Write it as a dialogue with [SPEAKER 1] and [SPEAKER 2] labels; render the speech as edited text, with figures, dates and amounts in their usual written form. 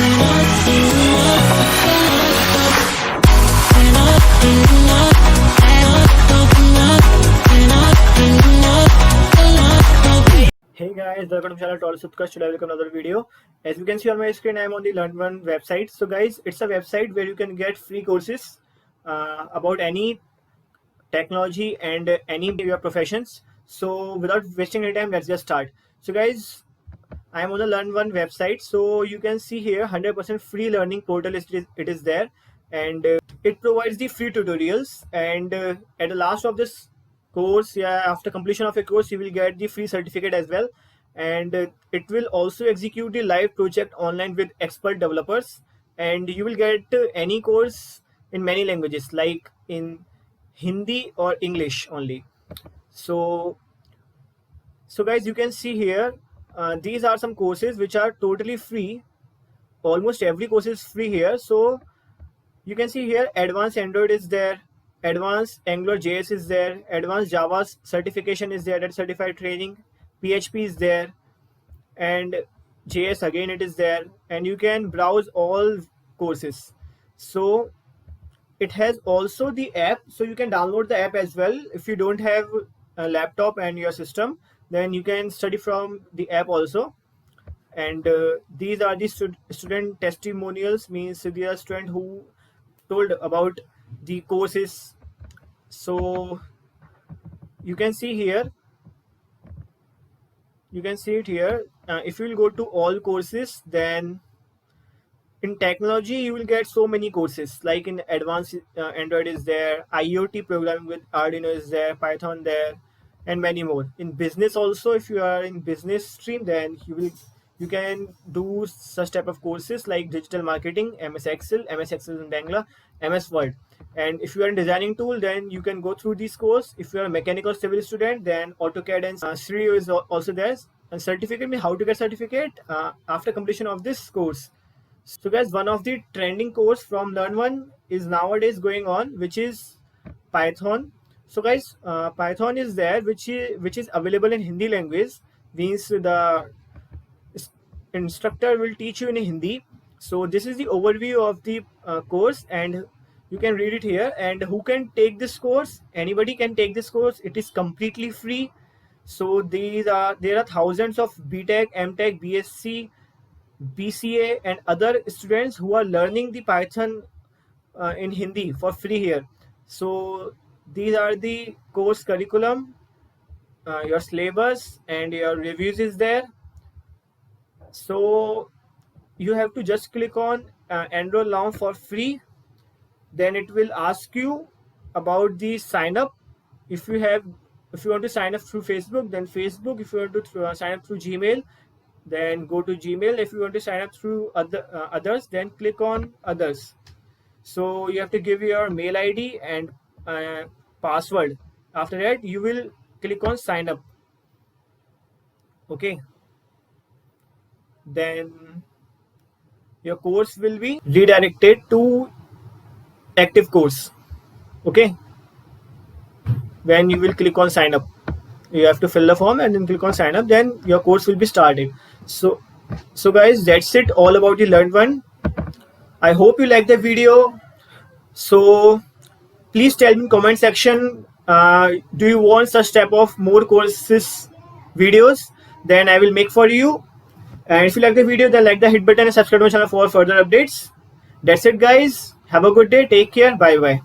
[SPEAKER 1] Hey guys, welcome to channel Taurus Utkarsh. Today I will come another video. As you can see on my screen, I am on the LearnVern website. So guys, it's a website where you can get free courses about any technology and any of your professions. So without wasting any time, let's just start. So guys, I am on the LearnVern website. So you can see here 100% free learning portal it is there, and it provides the free tutorials, and at the last of this course, after completion of a course, you will get the free certificate as well, and it will also execute the live project online with expert developers, and you will get any course in many languages like in Hindi or English only. So guys, you can see here these are some courses which are totally free. Almost every course is free here. So you can see here advanced Android is there, advanced Angular JS is there, advanced Java certification is there, that certified training, PHP is there, and JS again it is there, and you can browse all courses. So it has also the app, so you can download the app as well. If you don't have a laptop and your system, then you can study from the app also. And these are the student testimonials, means they are students who told about the courses. So you can see here, you can see it here. If you will go to all courses, then in technology you will get so many courses, like in advanced Android is there, IoT programming with Arduino is there, Python there, and many more. In business also, if you are in business stream, then you can do such type of courses like digital marketing, MS Excel in Bangla, MS Word. And if you are in designing tool, then you can go through this course. If you are a mechanical civil student, then AutoCAD and 3D is also there. And certificate, means how to get certificate after completion of this course. So guys, one of the trending course from LearnVern is nowadays going on, which is Python. So guys, Python is there, which is available in Hindi language, means the instructor will teach you in Hindi. So this is the overview of the course, and you can read it here. And who can take this course? Anybody can take this course. It is completely free. So there are thousands of BTech, MTech, BSc, BCA and other students who are learning the Python in Hindi for free here. So these are the course curriculum, your syllabus, and your reviews is there. So you have to just click on enroll now for free. Then it will ask you about the sign up. If you want to sign up through Facebook, then Facebook. If you want to sign up through Gmail, then go to Gmail. If you want to sign up through others, then click on others. So you have to give your mail ID and password. After that, you will click on sign up. Okay, then your course will be redirected to active course. Okay, when you will click on sign up, you have to fill the form and then click on sign up, then your course will be started. So guys, that's it all about the LearnVern. I hope you like the video. So please tell me in comment section, do you want such type of more courses videos? Then I will make for you. And if you like the video, then like the hit button and subscribe to my channel for further updates. That's it guys, have a good day, take care, bye bye.